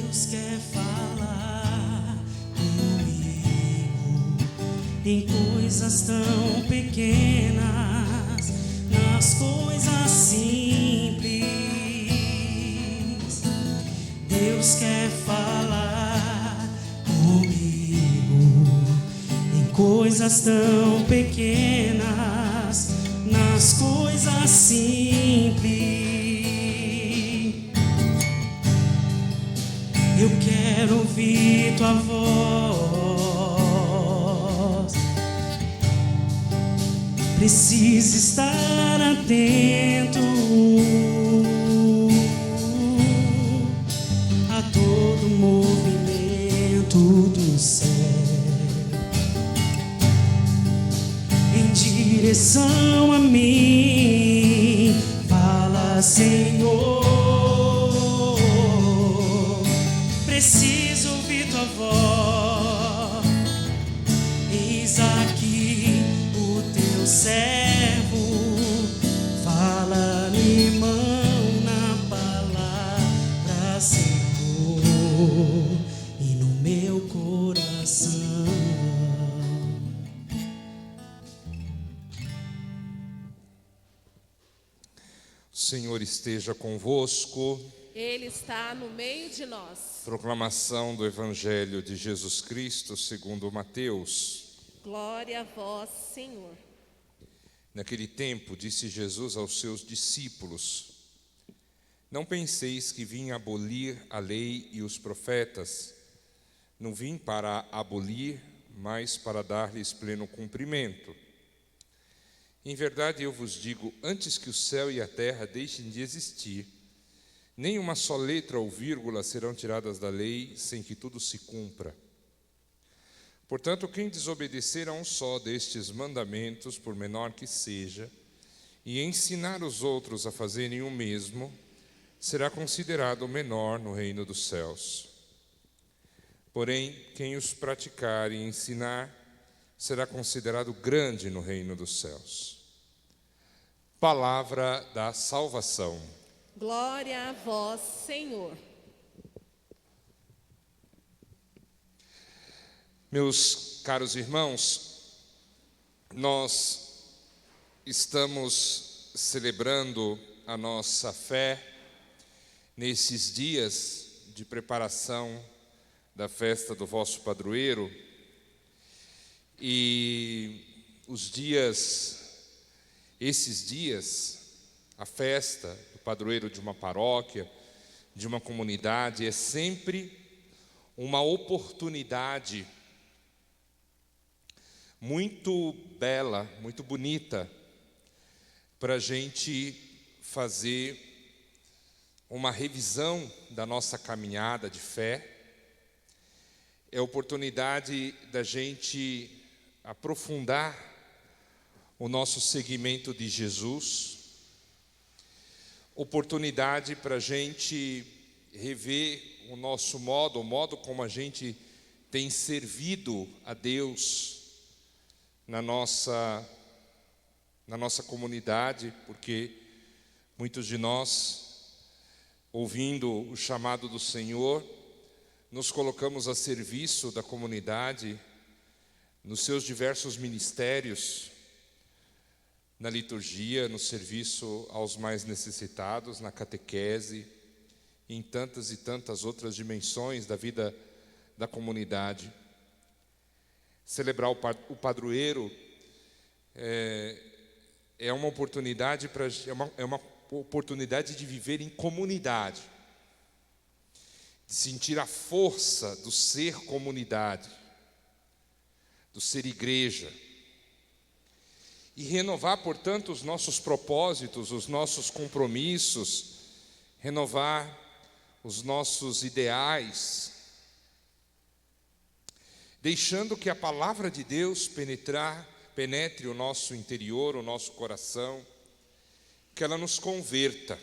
Deus quer falar comigo em coisas tão pequenas, nas coisas simples. Deus quer falar comigo em coisas tão pequenas, nas coisas simples. Eu quero ouvir tua voz. Preciso estar atento a todo movimento do céu, em direção a mim. Fala, Senhor. Preciso ouvir tua voz. Eis aqui o teu servo. Fala-me, mão na palavra, Senhor, e no meu coração. O Senhor esteja convosco. Ele está no meio de nós. Proclamação do Evangelho de Jesus Cristo segundo Mateus. Glória a vós, Senhor. Naquele tempo, disse Jesus aos seus discípulos: Não penseis que vim abolir a lei e os profetas. Não vim para abolir, mas para dar-lhes pleno cumprimento. Em verdade, eu vos digo, antes que o céu e a terra deixem de existir, nem uma só letra ou vírgula serão tiradas da lei, sem que tudo se cumpra. Portanto, quem desobedecer a um só destes mandamentos, por menor que seja, e ensinar os outros a fazerem o mesmo, será considerado menor no reino dos céus. Porém, quem os praticar e ensinar, será considerado grande no reino dos céus. Palavra da salvação. Glória a vós, Senhor. Meus caros irmãos, nós estamos celebrando a nossa fé nesses dias de preparação da festa do vosso padroeiro, e esses dias, a festa do padroeiro de uma paróquia, de uma comunidade, é sempre uma oportunidade muito bela, muito bonita, para a gente fazer uma revisão da nossa caminhada de fé. É a oportunidade da gente aprofundar o nosso seguimento de Jesus, oportunidade para a gente rever o nosso modo, o modo como a gente tem servido a Deus na nossa comunidade, porque muitos de nós, ouvindo o chamado do Senhor, nos colocamos a serviço da comunidade nos seus diversos ministérios, na liturgia, no serviço aos mais necessitados, na catequese, e em tantas e tantas outras dimensões da vida da comunidade. Celebrar o padroeiro é uma oportunidade de viver em comunidade, de sentir a força do ser comunidade, do ser igreja, e renovar, portanto, os nossos propósitos, os nossos compromissos, renovar os nossos ideais, deixando que a palavra de Deus penetre o nosso interior, o nosso coração, que ela nos converta.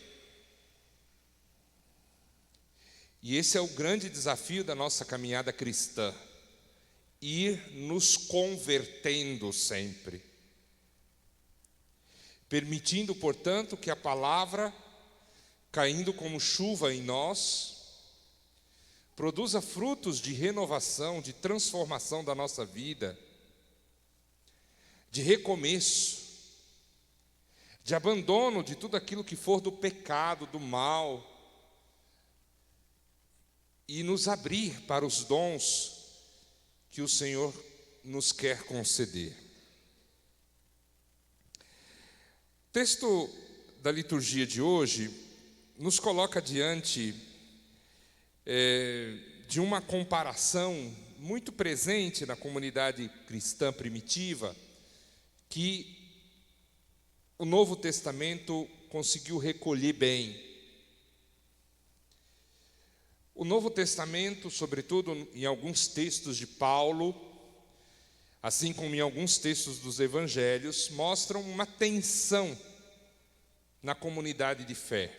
E esse é o grande desafio da nossa caminhada cristã, ir nos convertendo sempre, permitindo, portanto, que a palavra, caindo como chuva em nós, produza frutos de renovação, de transformação da nossa vida, de recomeço, de abandono de tudo aquilo que for do pecado, do mal, e nos abrir para os dons que o Senhor nos quer conceder. O texto da liturgia de hoje nos coloca diante de uma comparação muito presente na comunidade cristã primitiva, que o Novo Testamento conseguiu recolher bem. O Novo Testamento, sobretudo em alguns textos de Paulo, assim como em alguns textos dos Evangelhos, mostram uma tensão na comunidade de fé.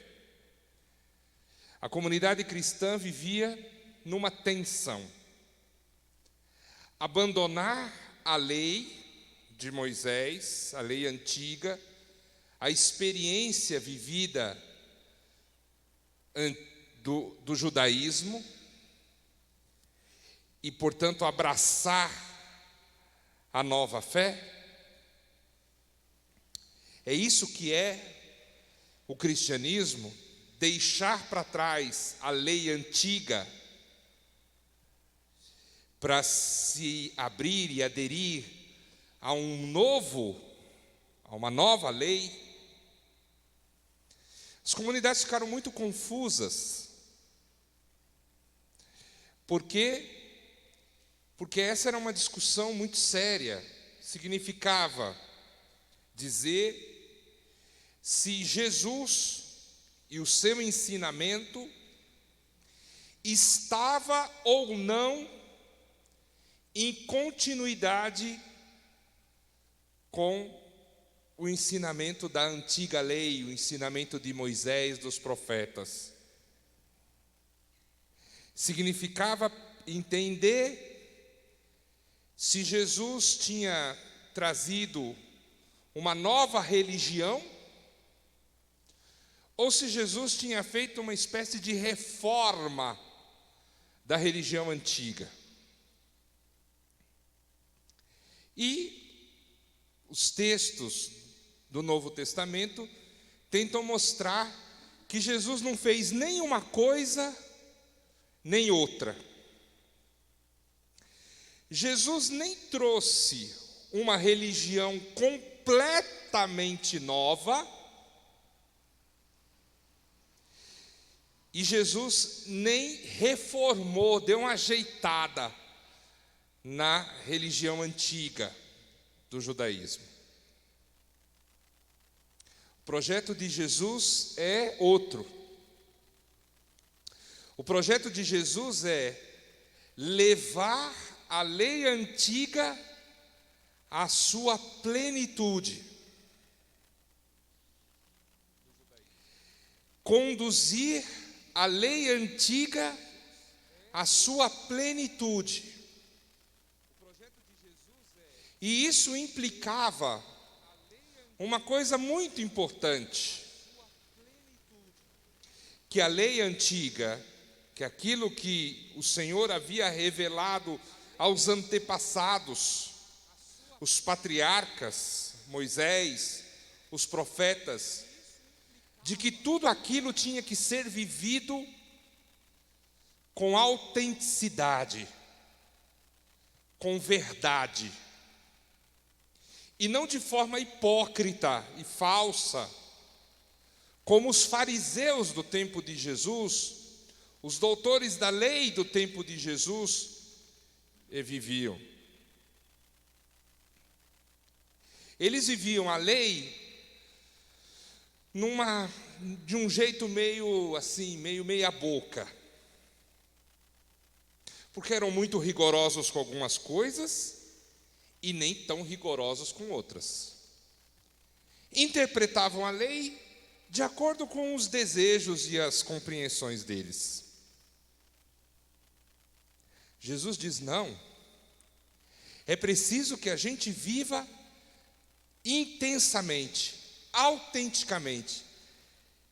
A comunidade cristã vivia numa tensão. Abandonar a lei de Moisés, a lei antiga, a experiência vivida do judaísmo, e, portanto, abraçar a nova fé. É isso que é o cristianismo, deixar para trás a lei antiga para se abrir e aderir a uma nova lei. As comunidades ficaram muito confusas. Por quê? Porque essa era uma discussão muito séria. Significava dizer se Jesus e o seu ensinamento estava ou não em continuidade com o ensinamento da antiga lei, o ensinamento de Moisés, dos profetas. Significava entender se Jesus tinha trazido uma nova religião, ou se Jesus tinha feito uma espécie de reforma da religião antiga. E os textos do Novo Testamento tentam mostrar que Jesus não fez nem uma coisa, nem outra. Jesus nem trouxe uma religião completamente nova, e Jesus nem reformou, deu uma ajeitada na religião antiga do judaísmo. O projeto de Jesus é outro. O projeto de Jesus é levar a lei antiga à sua plenitude. Conduzir a lei antiga à sua plenitude. E isso implicava uma coisa muito importante: que a lei antiga, que aquilo que o Senhor havia revelado aos antepassados, os patriarcas, Moisés, os profetas, de que tudo aquilo tinha que ser vivido com autenticidade, com verdade, e não de forma hipócrita e falsa, como os fariseus do tempo de Jesus, os doutores da lei do tempo de Jesus viviam. Eles viviam a lei de um jeito meio assim, meio meia boca, porque eram muito rigorosos com algumas coisas e nem tão rigorosos com outras. Interpretavam a lei de acordo com os desejos e as compreensões deles. Jesus diz: não, é preciso que a gente viva intensamente, autenticamente,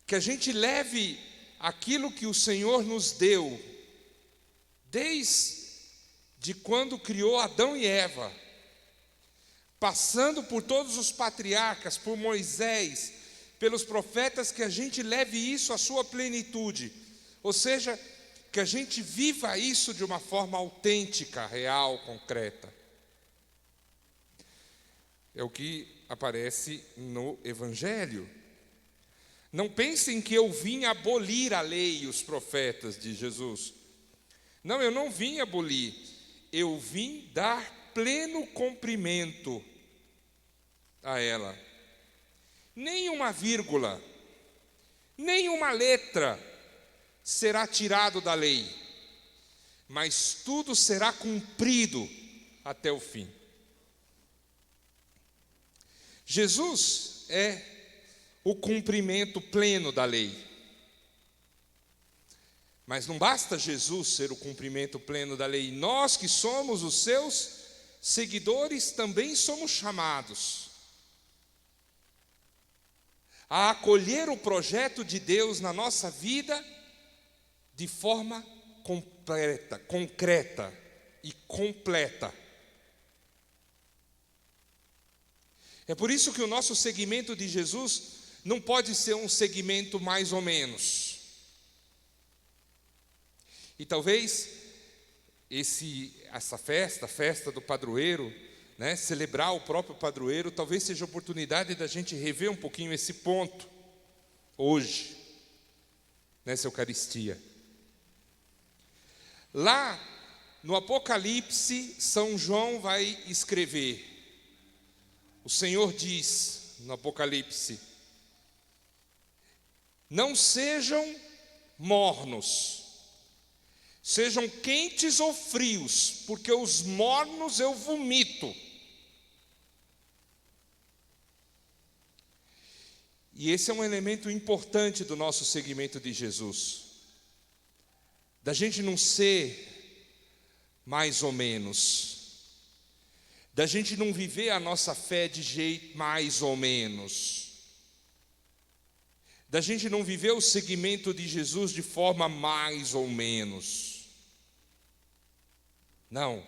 que a gente leve aquilo que o Senhor nos deu desde quando criou Adão e Eva, passando por todos os patriarcas, por Moisés, pelos profetas, que a gente leve isso à sua plenitude, ou seja, que a gente viva isso de uma forma autêntica, real, concreta. É o que aparece no Evangelho. Não pensem que eu vim abolir a lei e os profetas de Jesus. Não, eu não vim abolir, eu vim dar pleno cumprimento a ela. Nem uma vírgula, nem uma letra será tirado da lei, mas tudo será cumprido até o fim. Jesus é o cumprimento pleno da lei. Mas não basta Jesus ser o cumprimento pleno da lei. Nós que somos os seus seguidores também somos chamados a acolher o projeto de Deus na nossa vida de forma completa, concreta e completa. É por isso que o nosso seguimento de Jesus não pode ser um segmento mais ou menos. E talvez essa festa, a festa do padroeiro, né, celebrar o próprio padroeiro, talvez seja a oportunidade da gente rever um pouquinho esse ponto hoje, nessa Eucaristia. Lá no Apocalipse, São João vai escrever. O Senhor diz no Apocalipse: não sejam mornos, sejam quentes ou frios, porque os mornos eu vomito. E esse é um elemento importante do nosso seguimento de Jesus, da gente não ser mais ou menos, da gente não viver a nossa fé de jeito mais ou menos, da gente não viver o seguimento de Jesus de forma mais ou menos. Não,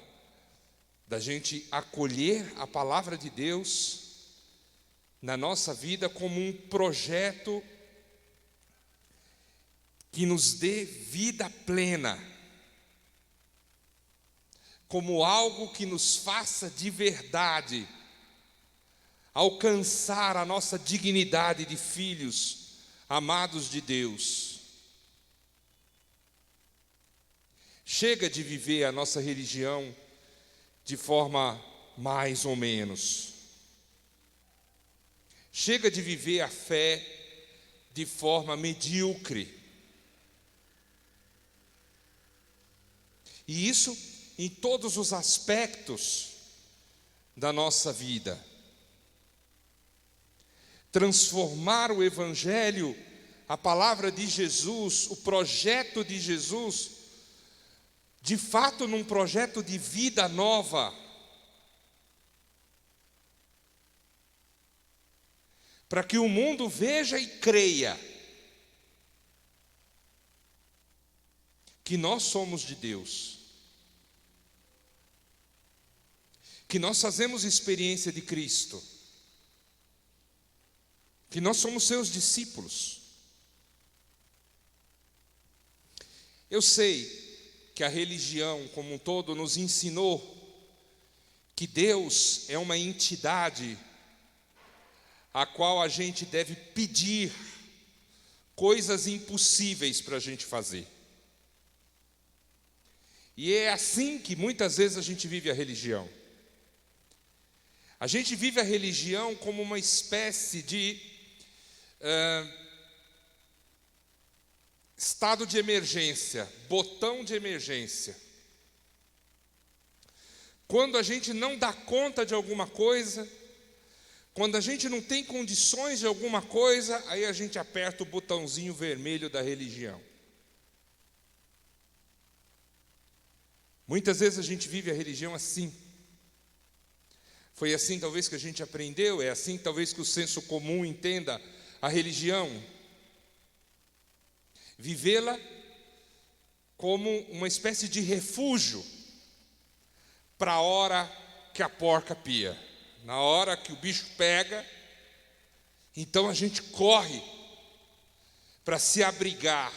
da gente acolher a palavra de Deus na nossa vida como um projeto que nos dê vida plena, como algo que nos faça de verdade alcançar a nossa dignidade de filhos amados de Deus. Chega de viver a nossa religião de forma mais ou menos. Chega de viver a fé de forma medíocre. E isso em todos os aspectos da nossa vida. Transformar o Evangelho, a palavra de Jesus, o projeto de Jesus, de fato num projeto de vida nova. Para que o mundo veja e creia que nós somos de Deus, que nós fazemos experiência de Cristo, que nós somos seus discípulos. Eu sei que a religião como um todo nos ensinou que Deus é uma entidade a qual a gente deve pedir coisas impossíveis para a gente fazer. E é assim que muitas vezes a gente vive a religião. A gente vive a religião como uma espécie de estado de emergência, botão de emergência. Quando a gente não dá conta de alguma coisa, quando a gente não tem condições de alguma coisa, aí a gente aperta o botãozinho vermelho da religião. Muitas vezes a gente vive a religião assim. Foi assim talvez que a gente aprendeu, é assim talvez que o senso comum entenda a religião. Vivê-la como uma espécie de refúgio para a hora que a porca pia. Na hora que o bicho pega, então a gente corre para se abrigar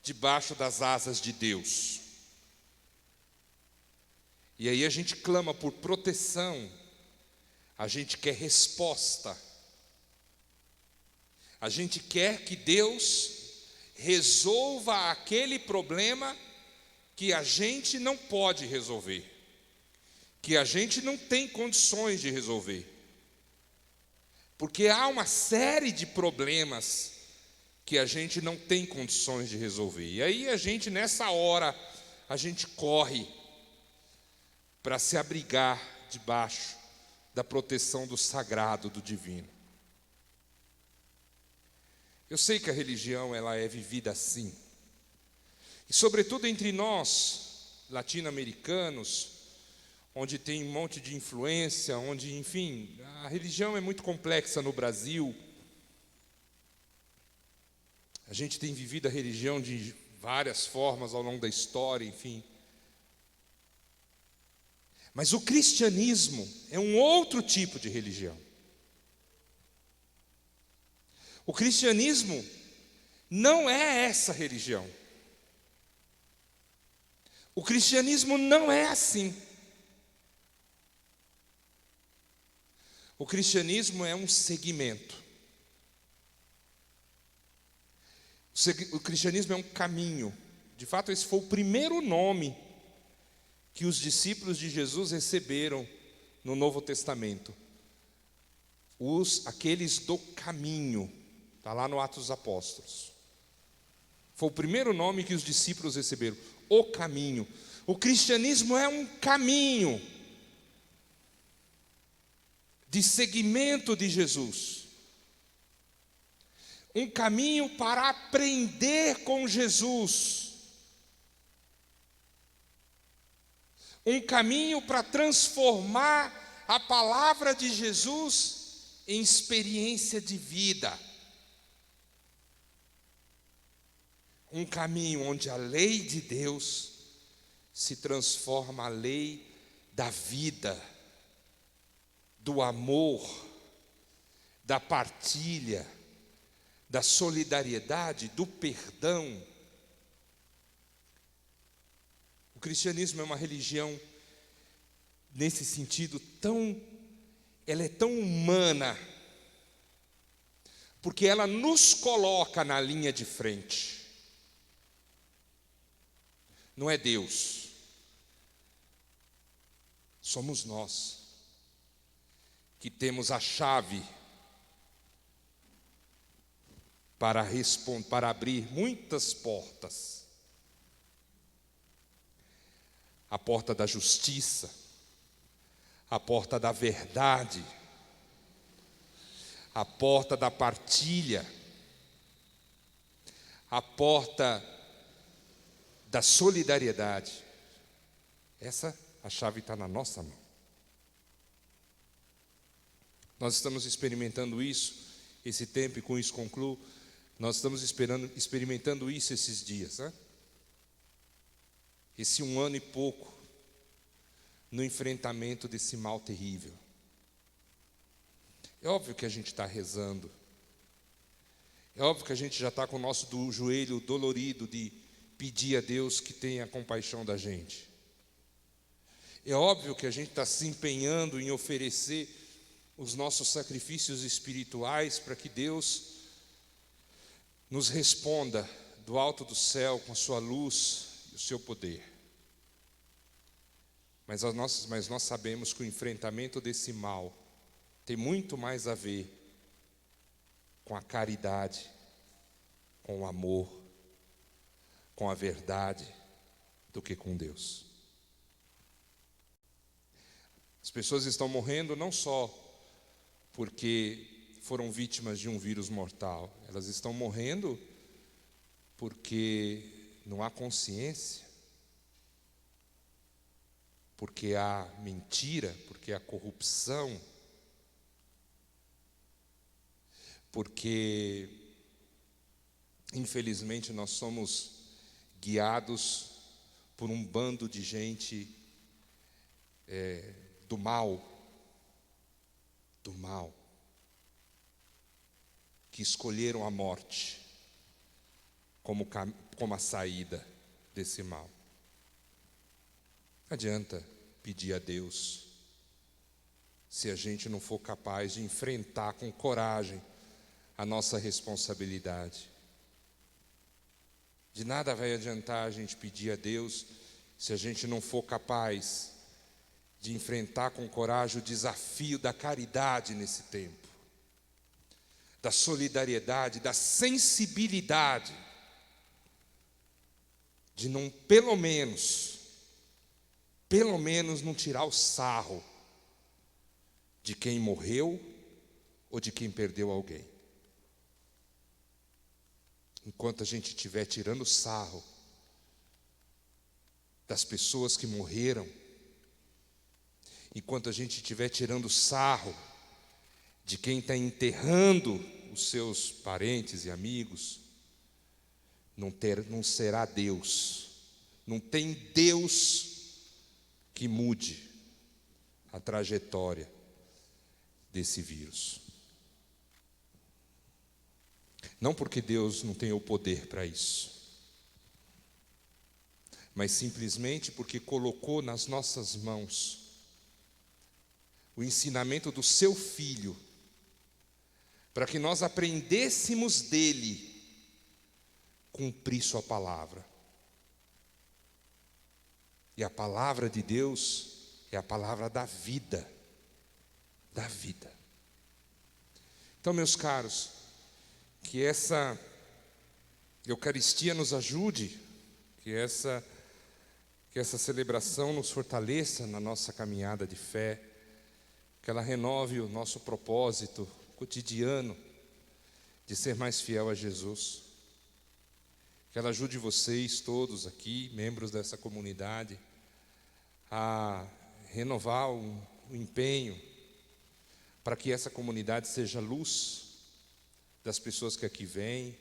debaixo das asas de Deus. E aí a gente clama por proteção, a gente quer resposta, a gente quer que Deus resolva aquele problema que a gente não pode resolver, que a gente não tem condições de resolver. Porque há uma série de problemas que a gente não tem condições de resolver. E aí a gente, nessa hora, a gente corre para se abrigar debaixo da proteção do sagrado, do divino. Eu sei que a religião, ela é vivida assim. E sobretudo entre nós, latino-americanos, onde tem um monte de influência, onde, enfim, a religião é muito complexa no Brasil. A gente tem vivido a religião de várias formas ao longo da história, enfim. Mas o cristianismo é um outro tipo de religião. O cristianismo não é essa religião. O cristianismo não é assim. O cristianismo é um segmento. O cristianismo é um caminho. De fato, esse foi o primeiro nome que os discípulos de Jesus receberam no Novo Testamento. Aqueles do caminho. Está lá no Atos dos Apóstolos. Foi o primeiro nome que os discípulos receberam. O caminho. O cristianismo é um caminho de seguimento de Jesus. Um caminho para aprender com Jesus. Um caminho para transformar a palavra de Jesus em experiência de vida. Um caminho onde a lei de Deus se transforma a lei da vida, do amor, da partilha, da solidariedade, do perdão. O cristianismo é uma religião, nesse sentido, ela é tão humana, porque ela nos coloca na linha de frente. Não é Deus, somos nós que temos a chave para abrir muitas portas. A porta da justiça, a porta da verdade, a porta da partilha, a porta da solidariedade. A chave está na nossa mão. Nós estamos experimentando isso, esse tempo, e com isso concluo, nós estamos experimentando isso esses dias, né? Esse 1 ano e pouco, no enfrentamento desse mal terrível. É óbvio que a gente está rezando, é óbvio que a gente já está com o nosso joelho dolorido de pedir a Deus que tenha compaixão da gente. É óbvio que a gente está se empenhando em oferecer os nossos sacrifícios espirituais para que Deus nos responda do alto do céu com a sua luz e o seu poder. Mas nós sabemos que o enfrentamento desse mal tem muito mais a ver com a caridade, com o amor, com a verdade, do que com Deus. As pessoas estão morrendo não só porque foram vítimas de um vírus mortal, elas estão morrendo porque não há consciência, porque há mentira, porque há corrupção, porque, infelizmente, nós somos guiados por um bando de gente do mal, que escolheram a morte como a saída desse mal. Não adianta pedir a Deus se a gente não for capaz de enfrentar com coragem a nossa responsabilidade. De nada vai adiantar a gente pedir a Deus se a gente não for capaz de enfrentar com coragem o desafio da caridade nesse tempo, da solidariedade, da sensibilidade, de não, pelo menos não tirar o sarro de quem morreu ou de quem perdeu alguém. Enquanto a gente estiver tirando sarro das pessoas que morreram, enquanto a gente estiver tirando sarro de quem está enterrando os seus parentes e amigos, não será Deus, não tem Deus que mude a trajetória desse vírus. Não porque Deus não tenha o poder para isso, mas simplesmente porque colocou nas nossas mãos o ensinamento do seu Filho, para que nós aprendêssemos dele cumprir sua palavra. E a palavra de Deus é a palavra da vida. Da vida. Então, meus caros, que essa Eucaristia nos ajude, que essa celebração nos fortaleça na nossa caminhada de fé, que ela renove o nosso propósito cotidiano de ser mais fiel a Jesus, que ela ajude vocês todos aqui, membros dessa comunidade, a renovar o empenho para que essa comunidade seja luz das pessoas que aqui vêm.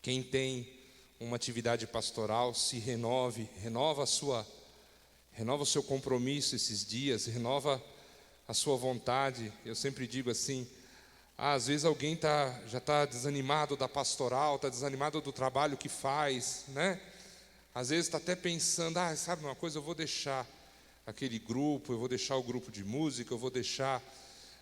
Quem tem uma atividade pastoral, se renova o seu compromisso esses dias, renova a sua vontade. Eu sempre digo assim, às vezes alguém já está desanimado da pastoral, está desanimado do trabalho que faz, né? Às vezes está até pensando, sabe uma coisa, eu vou deixar aquele grupo, eu vou deixar o grupo de música, eu vou deixar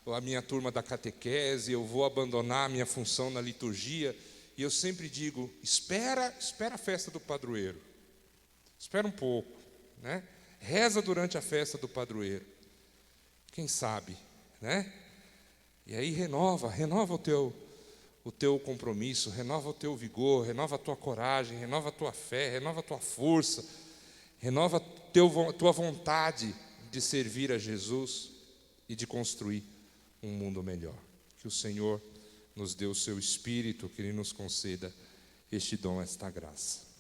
a minha turma da catequese, eu vou abandonar a minha função na liturgia. E eu sempre digo, espera a festa do padroeiro, espera um pouco, né? Reza durante a festa do padroeiro, quem sabe, né? E aí renova o teu compromisso, renova o teu vigor, renova a tua coragem, renova a tua fé, renova a tua força, renova a tua vontade de servir a Jesus e de construir um mundo melhor. Que o Senhor nos dê o seu Espírito, que Ele nos conceda este dom, esta graça.